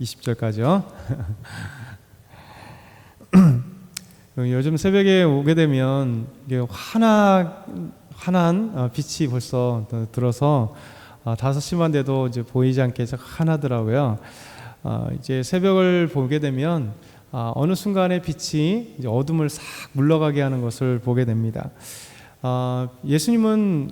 20절까지요. 요즘 새벽에 오게 되면 이게 환한 빛이 벌써 들어서 5시만 돼도 이제 보이지 않게 환하더라고요. 이제 새벽을 보게 되면 어느 순간에 빛이 이제 어둠을 싹 물러가게 하는 것을 보게 됩니다. 예수님은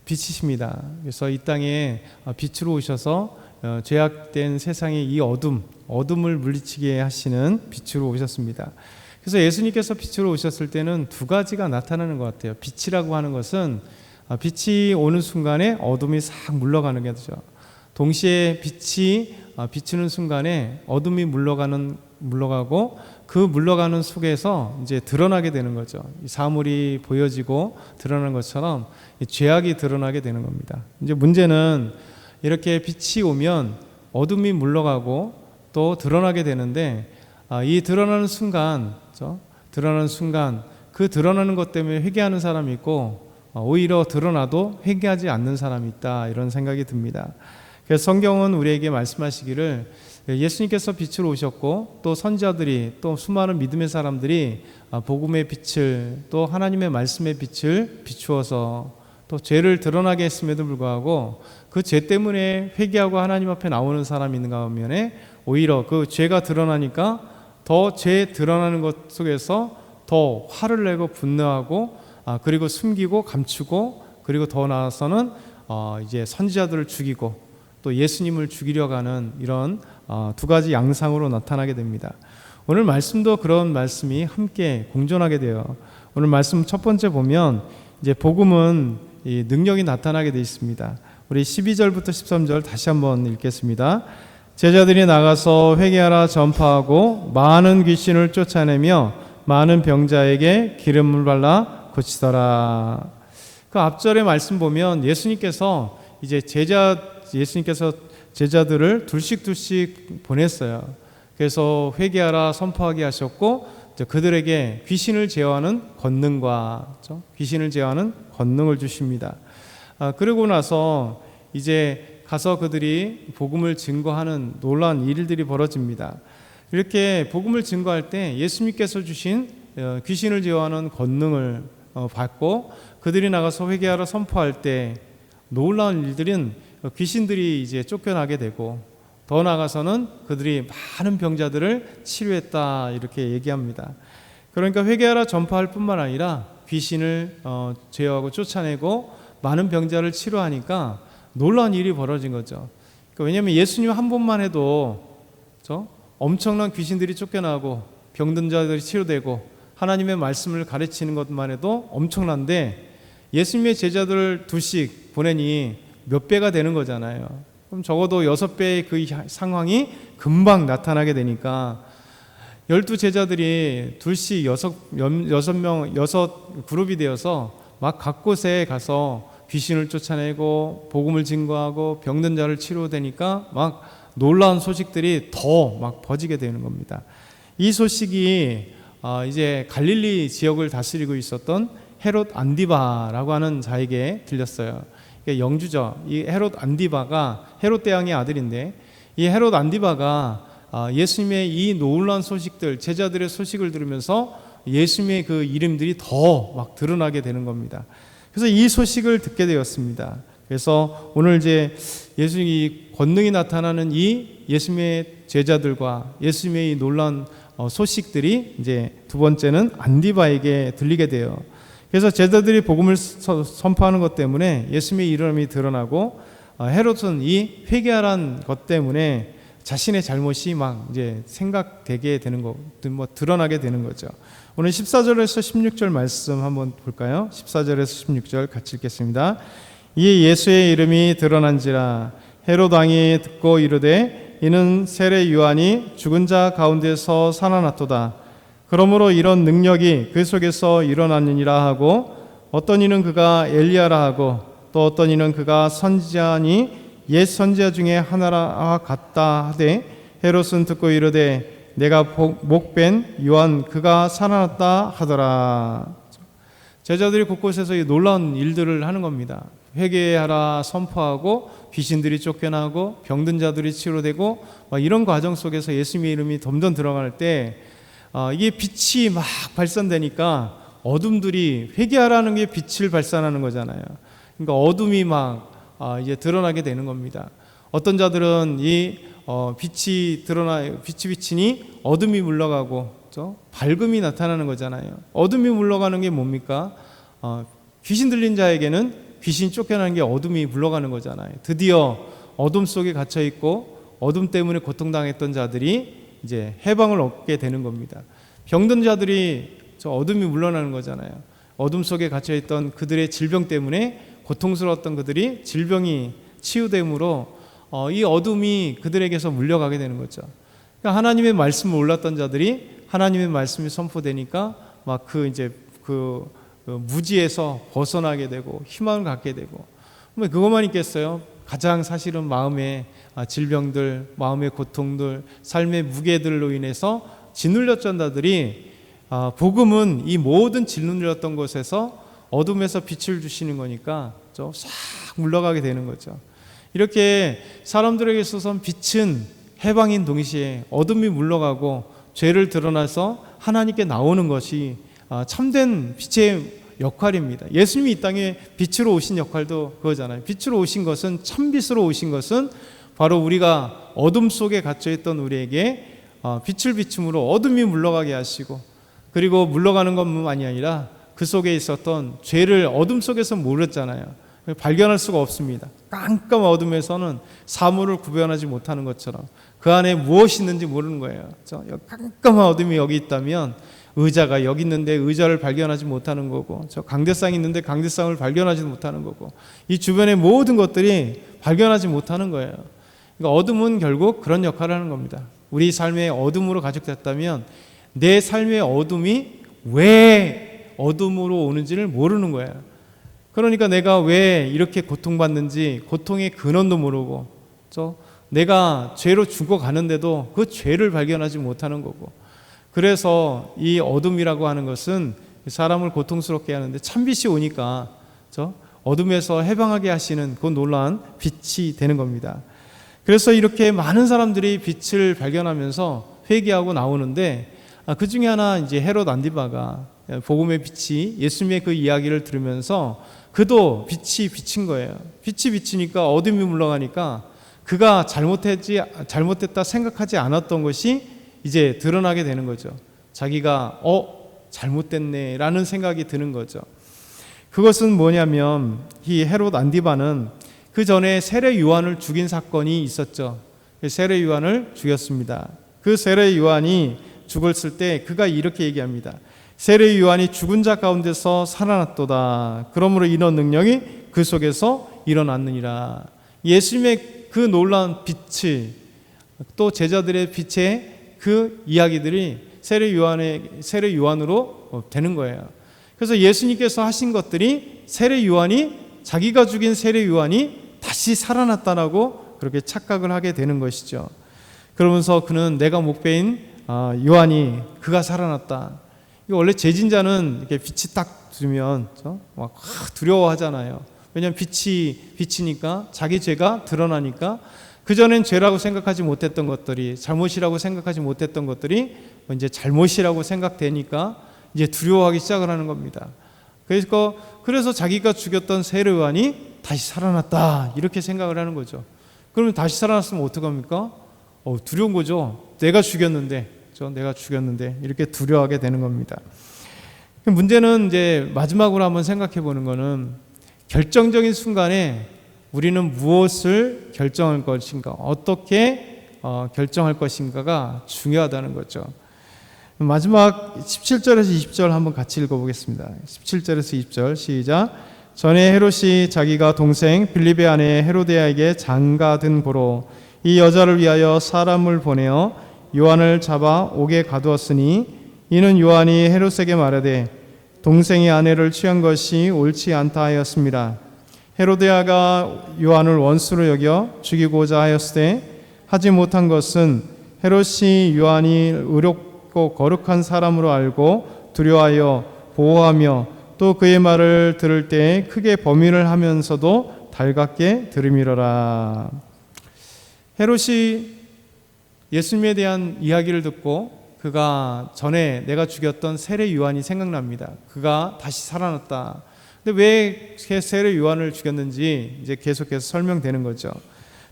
빛이십니다. 그래서 이 땅에 빛으로 오셔서 죄악된 세상의 이 어둠을 물리치게 하시는 빛으로 오셨습니다. 그래서 예수님께서 빛으로 오셨을 때는 두 가지가 나타나는 것 같아요. 빛이라고 하는 것은 빛이 오는 순간에 어둠이 싹 물러가는 게 되죠. 동시에 빛이 비추는 순간에 어둠이 물러가고 그 물러가는 속에서 이제 드러나게 되는 거죠. 이 사물이 보여지고 드러나는 것처럼 이 죄악이 드러나게 되는 겁니다. 이제 문제는 이렇게 빛이 오면 어둠이 물러가고 또 드러나게 되는데 이 드러나는 순간 그 드러나는 것 때문에 회개하는 사람이 있고 오히려 드러나도 회개하지 않는 사람이 있다, 이런 생각이 듭니다. 그래서 성경은 우리에게 말씀하시기를 예수님께서 빛으로 오셨고 또 선지자들이 또 수많은 믿음의 사람들이 복음의 빛을 또 하나님의 말씀의 빛을 비추어서 또 죄를 드러나게 했음에도 불구하고 그 죄 때문에 회개하고 하나님 앞에 나오는 사람이 있는가 하면 오히려 그 죄가 드러나니까 더 죄 드러나는 것 속에서 더 화를 내고 분노하고 그리고 숨기고 감추고 그리고 더 나아가서는 이제 선지자들을 죽이고 또 예수님을 죽이려고 하는 이런 두 가지 양상으로 나타나게 됩니다. 오늘 말씀도 그런 말씀이 함께 공존하게 돼요. 오늘 말씀 첫 번째 보면 이제 복음은 이 능력이 나타나게 되어 있습니다. 우리 12절부터 13절 다시 한번 읽겠습니다. 제자들이 나가서 회개하라 전파하고 많은 귀신을 쫓아내며 많은 병자에게 기름을 발라 고치더라. 그 앞절의 말씀 보면 예수님께서 제자들을 둘씩 보냈어요. 그래서 회개하라 선포하게 하셨고 그들에게 귀신을 제어하는 권능을 주십니다. 그러고 나서 이제 가서 그들이 복음을 증거하는 놀라운 일들이 벌어집니다. 이렇게 복음을 증거할 때 예수님께서 주신 귀신을 제어하는 권능을 받고 그들이 나가서 회개하라 선포할 때 놀라운 일들은 귀신들이 이제 쫓겨나게 되고 더 나아가서는 그들이 많은 병자들을 치료했다, 이렇게 얘기합니다. 그러니까 회개하라 전파할 뿐만 아니라 귀신을 제어하고 쫓아내고 많은 병자를 치료하니까 놀라운 일이 벌어진 거죠. 왜냐하면 예수님 한 분만 해도 엄청난 귀신들이 쫓겨나고 병든 자들이 치료되고 하나님의 말씀을 가르치는 것만 해도 엄청난데 예수님의 제자들을 둘씩 보내니 몇 배가 되는 거잖아요. 그럼 적어도 6배의 그 상황이 금방 나타나게 되니까 12제자들이 둘씩 6 그룹이 되어서 막 각 곳에 가서 귀신을 쫓아내고 복음을 증거하고 병든 자를 치료되니까 막 놀라운 소식들이 더 막 퍼지게 되는 겁니다. 이 소식이 이제 갈릴리 지역을 다스리고 있었던 헤롯 안디바라고 하는 자에게 들렸어요. 영주죠. 이 헤롯 안디바가 헤롯 대왕의 아들인데 이 헤롯 안디바가 예수님의 이 놀라운 소식들, 제자들의 소식을 들으면서 예수님의 그 이름들이 더 막 드러나게 되는 겁니다. 그래서 이 소식을 듣게 되었습니다. 그래서 오늘 이제 예수님이 권능이 나타나는 이 예수님의 제자들과 예수님의 이 놀라운 소식들이 이제 두 번째는 안디바에게 들리게 돼요. 그래서 제자들이 복음을 선포하는 것 때문에 예수님의 이름이 드러나고 헤롯은 이 회개하라는 것 때문에 자신의 잘못이 막 이제 생각되게 되는 거, 드러나게 되는 거죠. 오늘 14절에서 16절 말씀 한번 볼까요? 14절에서 16절 같이 읽겠습니다. 이에 예수의 이름이 드러난지라 헤롯 왕이 듣고 이르되 이는 세례 요한이 죽은 자 가운데서 살아났도다. 그러므로 이런 능력이 그 속에서 일어났느니라 하고 어떤 이는 그가 엘리야라 하고 또 어떤 이는 그가 선지자니 옛 선지자 중에 하나라 같다 하되 헤롯은 듣고 이르되 내가 목벤 요한 그가 살아났다 하더라. 제자들이 곳곳에서 이 놀라운 일들을 하는 겁니다. 회개하라 선포하고 귀신들이 쫓겨나고 병든 자들이 치료되고 막 이런 과정 속에서 예수님의 이름이 점점 들어갈 때 이게 빛이 막 발산되니까 어둠들이 회개하라는 게 빛을 발산하는 거잖아요. 그러니까 어둠이 막 이제 드러나게 되는 겁니다. 어떤 자들은 이 빛이 비치니 어둠이 물러가고 밝음이 나타나는 거잖아요. 어둠이 물러가는 게 뭡니까? 귀신 들린 자에게는 귀신 쫓겨나는 게 어둠이 물러가는 거잖아요. 드디어 어둠 속에 갇혀 있고 어둠 때문에 고통당했던 자들이 이제 해방을 얻게 되는 겁니다. 병든 자들이 저 어둠이 물러나는 거잖아요. 어둠 속에 갇혀 있던 그들의 질병 때문에 고통스러웠던 그들이 질병이 치유됨으로 이 어둠이 그들에게서 물려가게 되는 거죠. 그러니까 하나님의 말씀을 몰랐던 자들이 하나님의 말씀이 선포되니까 막 그 무지에서 벗어나게 되고 희망을 갖게 되고 그것만 있겠어요? 가장 사실은 마음의 질병들, 마음의 고통들, 삶의 무게들로 인해서 짓눌렸던 자들이 복음은 이 모든 짓눌렸던 곳에서 어둠에서 빛을 주시는 거니까 싹 물러가게 되는 거죠. 이렇게 사람들에게 있어서는 빛은 해방인 동시에 어둠이 물러가고 죄를 드러나서 하나님께 나오는 것이 참된 빛의 역할입니다. 예수님이 이 땅에 빛으로 오신 역할도 그거잖아요. 빛으로 오신 것은, 참빛으로 오신 것은 바로 우리가 어둠 속에 갇혀있던 우리에게 빛을 비춤으로 어둠이 물러가게 하시고, 그리고 물러가는 것만이 아니라 그 속에 있었던 죄를 어둠 속에서 모르잖아요. 발견할 수가 없습니다. 깜깜한 어둠에서는 사물을 구별하지 못하는 것처럼 그 안에 무엇이 있는지 모르는 거예요. 깜깜한 어둠이 여기 있다면 의자가 여기 있는데 의자를 발견하지 못하는 거고, 저 강대상이 있는데 강대상을 발견하지 못하는 거고, 이 주변의 모든 것들이 발견하지 못하는 거예요. 그러니까 어둠은 결국 그런 역할을 하는 겁니다. 우리 삶의 어둠으로 가족됐다면 내 삶의 어둠이 왜 어둠으로 오는지를 모르는 거예요. 그러니까 내가 왜 이렇게 고통받는지 고통의 근원도 모르고, 내가 죄로 죽어가는데도 그 죄를 발견하지 못하는 거고, 그래서 이 어둠이라고 하는 것은 사람을 고통스럽게 하는데 참빛이 오니까 어둠에서 해방하게 하시는 그 놀라운 빛이 되는 겁니다. 그래서 이렇게 많은 사람들이 빛을 발견하면서 회개하고 나오는데, 그 중에 하나 이제 헤롯 안디바가 복음의 빛이 예수님의 그 이야기를 들으면서 그도 빛이 비친 거예요. 빛이 비치니까 어둠이 물러가니까 그가 잘못했다 생각하지 않았던 것이 이제 드러나게 되는 거죠. 자기가 잘못됐네 라는 생각이 드는 거죠. 그것은 뭐냐면 이 헤롯 안디바는 그 전에 세례 요한을 죽인 사건이 있었죠. 세례 요한을 죽였습니다. 그 세례 요한이 죽었을 때 그가 이렇게 얘기합니다. 세례 요한이 죽은 자 가운데서 살아났도다. 그러므로 이런 능력이 그 속에서 일어났느니라. 예수님의 그 놀라운 빛이, 또 제자들의 빛의 그 이야기들이 세례 요한으로 되는 거예요. 그래서 예수님께서 하신 것들이 세례 요한이, 자기가 죽인 세례 요한이 다시 살아났다라고 그렇게 착각을 하게 되는 것이죠. 그러면서 그는 내가 목배인 요한이 그가 살아났다. 원래 제진자는 이렇게 빛이 딱 들면 막 두려워하잖아요. 왜냐하면 빛이 비치니까 자기 죄가 드러나니까 그전엔 죄라고 생각하지 못했던 것들이, 잘못이라고 생각하지 못했던 것들이 이제 잘못이라고 생각되니까 이제 두려워하기 시작을 하는 겁니다. 그래서 자기가 죽였던 세례 요한이 다시 살아났다 이렇게 생각을 하는 거죠. 그러면 다시 살아났으면 어떡합니까? 두려운 거죠. 내가 죽였는데 이렇게 두려워하게 되는 겁니다. 문제는 이제 마지막으로 한번 생각해 보는 거는, 결정적인 순간에 우리는 무엇을 결정할 것인가, 어떻게 결정할 것인가가 중요하다는 거죠. 마지막 17절에서 20절 한번 같이 읽어보겠습니다. 17절에서 20절 시작. 전에 헤롯이 자기가 동생 빌립의 아내 헤로데아에게 장가든 고로 이 여자를 위하여 사람을 보내어 요한을 잡아 옥에 가두었으니, 이는 요한이 헤롯에게 말하되 동생의 아내를 취한 것이 옳지 않다 하였습니다. 헤로데아가 요한을 원수로 여겨 죽이고자 하였으되 하지 못한 것은 헤롯이 요한이 의롭고 거룩한 사람으로 알고 두려워하여 보호하며 또 그의 말을 들을 때 크게 범인을 하면서도 달갑게 들음이러라. 헤롯이 예수님에 대한 이야기를 듣고 그가 전에 내가 죽였던 세례 요한이 생각납니다. 그가 다시 살아났다. 근데 왜 세례 요한을 죽였는지 이제 계속해서 설명되는 거죠.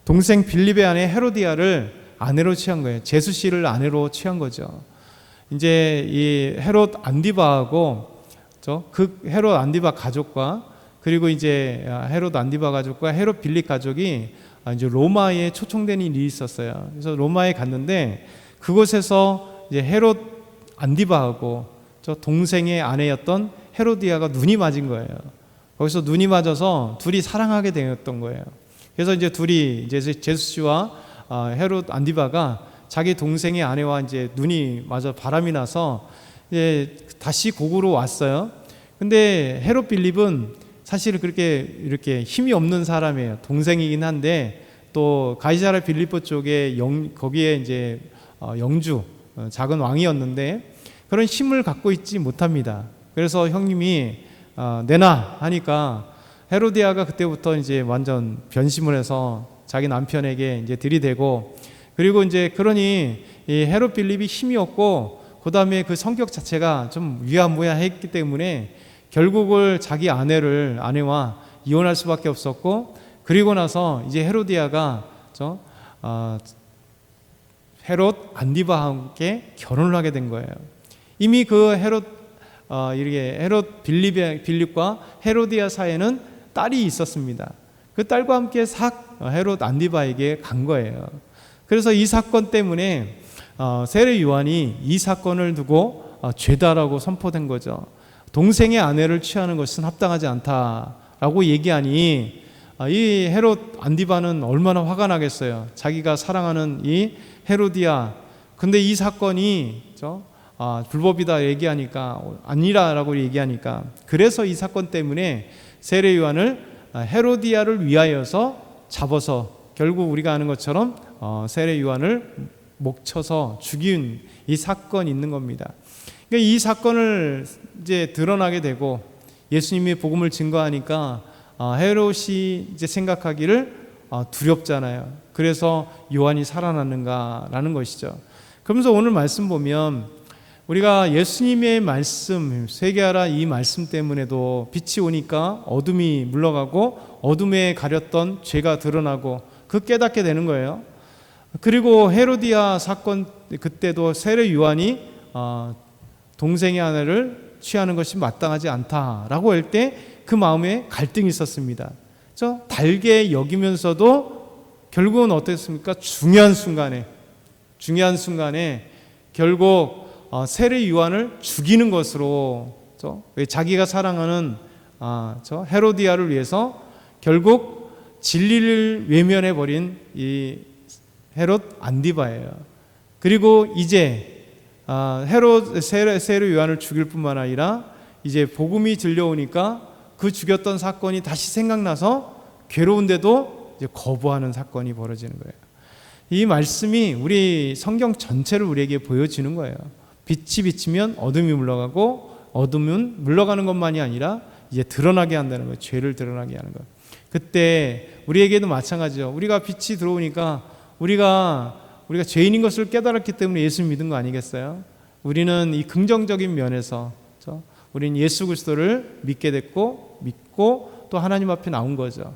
동생 빌립의 아내 헤로디아를 아내로 취한 거예요. 제수 씨를 아내로 취한 거죠. 이제 이 헤롯 안디바하고 그 헤롯 안디바 가족과 그리고 이제 헤롯 안디바 가족과 헤롯 빌립 가족이 이제 로마에 초청된 일이 있었어요. 그래서 로마에 갔는데 그곳에서 이제 헤롯 안디바하고 저 동생의 아내였던 헤로디아가 눈이 맞은 거예요. 거기서 눈이 맞아서 둘이 사랑하게 되었던 거예요. 그래서 이제 둘이 이제 제수 씨와 헤롯 안디바가 자기 동생의 아내와 이제 눈이 맞아 바람이 나서 이제 다시 고구로 왔어요. 근데 헤롯 빌립은 사실 그렇게 이렇게 힘이 없는 사람이에요. 동생이긴 한데 또 가이사랴 빌립보 쪽에 거기에 이제 영주 작은 왕이었는데 그런 힘을 갖고 있지 못합니다. 그래서 형님이 내놔 하니까 헤로디아가 그때부터 이제 완전 변심을 해서 자기 남편에게 이제 들이대고 그리고 이제 그러니 이 헤롯 빌립이 힘이 없고 그 다음에 그 성격 자체가 좀 위야무야했기 때문에 결국을 자기 아내와 이혼할 수밖에 없었고 그리고 나서 이제 헤로디아가 헤롯 안디바와 함께 결혼을 하게 된 거예요. 이미 그 헤롯 빌립과 헤로디아 사이에는 딸이 있었습니다. 그 딸과 함께 헤롯 안디바에게 간 거예요. 그래서 이 사건 때문에 세례 요한이 이 사건을 두고 죄다라고 선포된 거죠. 동생의 아내를 취하는 것은 합당하지 않다라고 얘기하니 이 헤롯 안디바는 얼마나 화가 나겠어요. 자기가 사랑하는 이 헤로디아, 근데 이 사건이 불법이다 얘기하니까 아니라라고 얘기하니까 그래서 이 사건 때문에 세례 요한을 헤로디아를 위하여서 잡아서 결국 우리가 아는 것처럼 세례 요한을 목쳐서 죽인 이 사건이 있는 겁니다. 그러니까 이 사건을 이제 드러나게 되고 예수님이 복음을 증거하니까 헤롯이 이제 생각하기를 두렵잖아요. 그래서 요한이 살아났는가라는 것이죠. 그러면서 오늘 말씀 보면 우리가 예수님의 말씀 회개하라 이 말씀 때문에도 빛이 오니까 어둠이 물러가고 어둠에 가렸던 죄가 드러나고 그 깨닫게 되는 거예요. 그리고 헤로디아 사건 그때도 세례 요한이 동생의 아내를 취하는 것이 마땅하지 않다라고 할 때 그 마음에 갈등이 있었습니다. 달게 여기면서도 결국은 어땠습니까? 중요한 순간에 결국 세례 요한을 죽이는 것으로 왜 자기가 사랑하는 헤로디아를 위해서 결국 진리를 외면해 버린 이 헤롯 안디바예요. 그리고 이제 세례 요한을 죽일 뿐만 아니라 이제 복음이 들려오니까 그 죽였던 사건이 다시 생각나서 괴로운데도 이제 거부하는 사건이 벌어지는 거예요. 이 말씀이 우리 성경 전체를 우리에게 보여주는 거예요. 빛이 비치면 어둠이 물러가고 어둠은 물러가는 것만이 아니라 이제 드러나게 한다는 거예요. 죄를 드러나게 하는 거예요. 그때 우리에게도 마찬가지죠. 우리가 빛이 들어오니까 우리가 죄인인 것을 깨달았기 때문에 예수 믿은 거 아니겠어요? 우리는 이 긍정적인 면에서 우리는 예수 그리스도를 믿게 됐고 믿고 또 하나님 앞에 나온 거죠.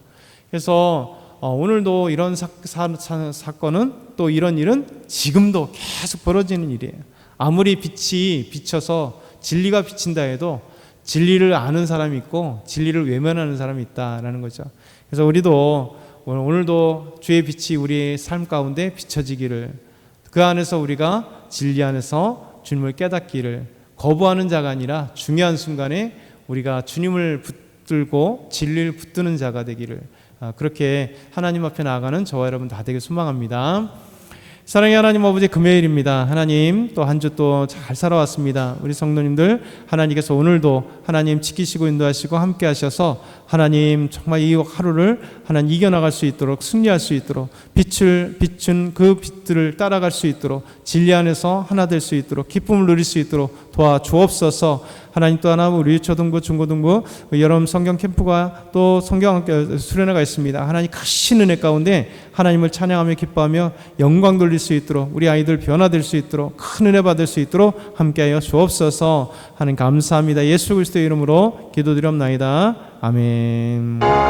그래서 오늘도 이런 사건은 또 이런 일은 지금도 계속 벌어지는 일이에요. 아무리 빛이 비쳐서 진리가 비친다 해도 진리를 아는 사람이 있고 진리를 외면하는 사람이 있다라는 거죠. 그래서 우리도 오늘도 주의 빛이 우리의 삶 가운데 비춰지기를, 그 안에서 우리가 진리 안에서 주님을 깨닫기를, 거부하는 자가 아니라 중요한 순간에 우리가 주님을 붙들고 진리를 붙드는 자가 되기를, 그렇게 하나님 앞에 나아가는 저와 여러분 다 되길 소망합니다. 사랑의 하나님 아버지, 금요일입니다. 하나님 또 한 주 또 잘 살아왔습니다. 우리 성도님들 하나님께서 오늘도 하나님 지키시고 인도하시고 함께 하셔서 하나님 정말 이 하루를 하나님 이겨나갈 수 있도록, 승리할 수 있도록, 비춘 그 빛들을 따라갈 수 있도록, 진리 안에서 하나 될 수 있도록, 기쁨을 누릴 수 있도록 도와주옵소서. 하나님 또 하나 우리 초등부, 중고등부 여름 성경 캠프가 또 성경 수련회가 있습니다. 하나님 크신 은혜 가운데 하나님을 찬양하며 기뻐하며 영광 돌릴 수 있도록, 우리 아이들 변화될 수 있도록, 큰 은혜 받을 수 있도록 함께하여 주옵소서. 하나님 감사합니다. 예수 그리스도의 이름으로 기도드렸나이다. 아멘.